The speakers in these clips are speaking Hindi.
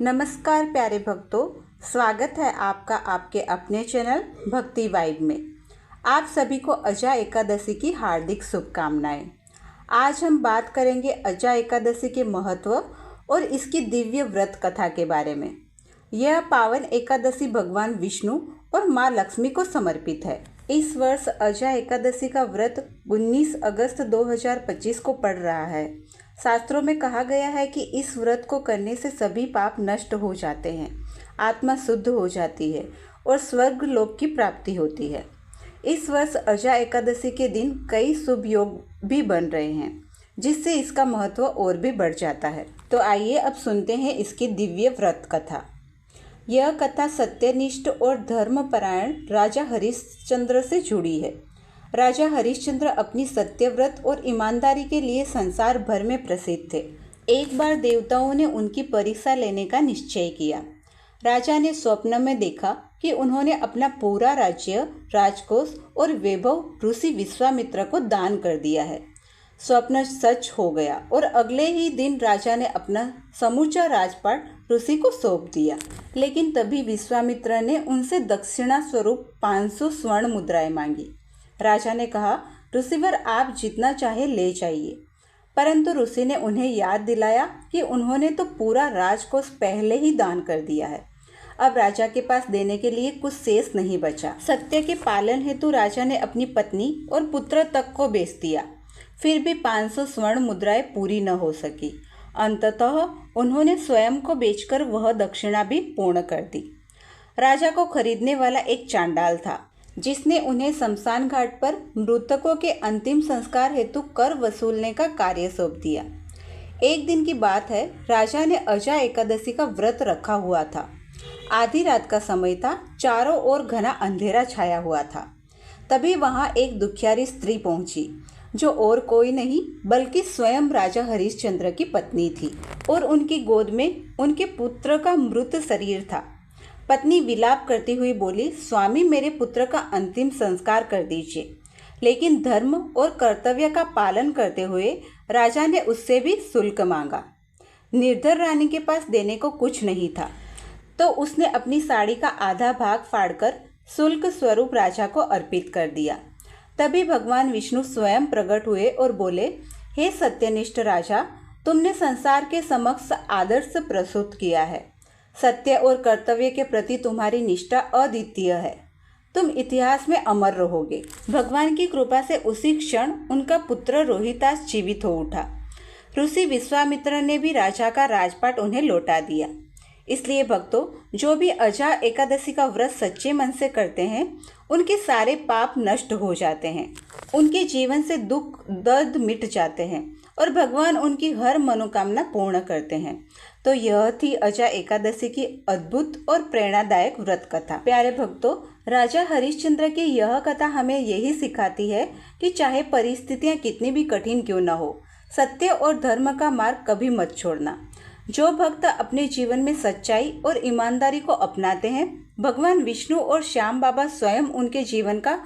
नमस्कार प्यारे भक्तों, स्वागत है आपका आपके अपने चैनल भक्ति वाइब में। आप सभी को अजा एकादशी की हार्दिक शुभकामनाएं। आज हम बात करेंगे अजा एकादशी के महत्व और इसकी दिव्य व्रत कथा के बारे में। यह पावन एकादशी भगवान विष्णु और माँ लक्ष्मी को समर्पित है। इस वर्ष अजा एकादशी का व्रत 19 अगस्त 2025 को पड़ रहा है। शास्त्रों में कहा गया है कि इस व्रत को करने से सभी पाप नष्ट हो जाते हैं, आत्मा शुद्ध हो जाती है और स्वर्ग लोक की प्राप्ति होती है। इस वर्ष अजा एकादशी के दिन कई शुभ योग भी बन रहे हैं, जिससे इसका महत्व और भी बढ़ जाता है। तो आइए अब सुनते हैं इसकी दिव्य व्रत कथा। यह कथा सत्यनिष्ठ और धर्मपरायण राजा हरिश्चंद्र से जुड़ी है। राजा हरिश्चंद्र अपनी सत्यव्रत और ईमानदारी के लिए संसार भर में प्रसिद्ध थे। एक बार देवताओं ने उनकी परीक्षा लेने का निश्चय किया। राजा ने स्वप्न में देखा कि उन्होंने अपना पूरा राज्य, राजकोष और वैभव ऋषि विश्वामित्र को दान कर दिया है। स्वप्न सच हो गया और अगले ही दिन राजा ने अपना समूचा राजपाट ऋषि को सौंप दिया। लेकिन तभी विश्वामित्र ने उनसे दक्षिणा स्वरूप 500 स्वर्ण मुद्राएं मांगी। राजा ने कहा, ऋषिवर आप जितना चाहे ले जाइए। परंतु ऋषि ने उन्हें याद दिलाया कि उन्होंने तो पूरा राजकोष पहले ही दान कर दिया है। अब राजा के पास देने के लिए कुछ शेष नहीं बचा। सत्य के पालन हेतु राजा ने अपनी पत्नी और पुत्र तक को बेच दिया। फिर भी 500 स्वर्ण मुद्राएं पूरी न हो सकी। अंततः उन्होंने स्वयं को बेचकर वह दक्षिणा भी पूर्ण कर दी। राजा को खरीदने वाला एक चांडाल था, जिसने उन्हें शमशान घाट पर मृतकों के अंतिम संस्कार हेतु कर वसूलने का कार्य सौंप दिया। एक दिन की बात है, राजा ने अजा एकादशी का व्रत रखा हुआ था। आधी रात का समय था, चारों ओर घना अंधेरा छाया हुआ था। तभी वहां एक दुखियारी स्त्री पहुंची, जो और कोई नहीं बल्कि स्वयं राजा हरिश्चंद्र की पत्नी थी और उनकी गोद में उनके पुत्र का मृत शरीर था। पत्नी विलाप करती हुई बोली, स्वामी मेरे पुत्र का अंतिम संस्कार कर दीजिए। लेकिन धर्म और कर्तव्य का पालन करते हुए राजा ने उससे भी शुल्क मांगा। निर्धर रानी के पास देने को कुछ नहीं था, तो उसने अपनी साड़ी का आधा भाग फाड़कर शुल्क स्वरूप राजा को अर्पित कर दिया। तभी भगवान विष्णु स्वयं प्रकट हुए और बोले, हे सत्यनिष्ठ राजा, तुमने संसार के समक्ष आदर्श प्रस्तुत किया है। सत्य और कर्तव्य के प्रति तुम्हारी निष्ठा अद्वितीय है। तुम इतिहास में अमर रहोगे। भगवान की कृपा से उसी क्षण उनका पुत्र रोहितास जीवित हो उठा। ऋषि विश्वामित्र ने भी राजा का राजपाट उन्हें लौटा दिया। इसलिए भक्तों, जो भी अजा एकादशी का व्रत सच्चे मन से करते हैं, उनके सारे पाप नष्ट हो जाते हैं, उनके जीवन से दुख दर्द मिट जाते हैं और भगवान उनकी हर मनोकामना पूर्ण करते हैं। तो यह थी अजा एकादशी की अद्भुत और प्रेरणादायक व्रत कथा। प्यारे भक्तों, राजा हरिश्चंद्र की यह कथा हमें यही सिखाती है कि चाहे परिस्थितियां कितनी भी कठिन क्यों न हो, सत्य और धर्म का मार्ग कभी मत छोड़ना। जो भक्त अपने जीवन में सच्चाई और ईमानदारी को अपनाते हैं, भगवान विष्णु और श्याम बाबा स्वयं उनके जीवन का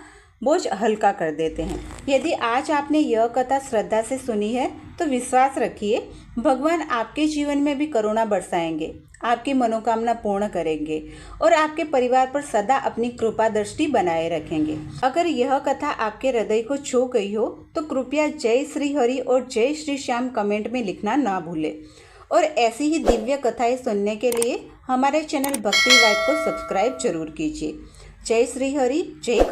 बोझ हल्का कर देते हैं। यदि आज आपने यह कथा श्रद्धा से सुनी है, तो विश्वास रखिए, भगवान आपके जीवन में भी करुणा बरसाएंगे, आपकी मनोकामना पूर्ण करेंगे और आपके परिवार पर सदा अपनी कृपा दृष्टि बनाए रखेंगे। अगर यह कथा आपके हृदय को छू गई हो, तो कृपया जय श्री हरि और जय श्री श्याम कमेंट में लिखना ना भूलें। और ऐसी ही दिव्य कथाएं सुनने के लिए हमारे चैनल भक्ति वाइब को सब्सक्राइब जरूर कीजिए। जय श्री हरि, जय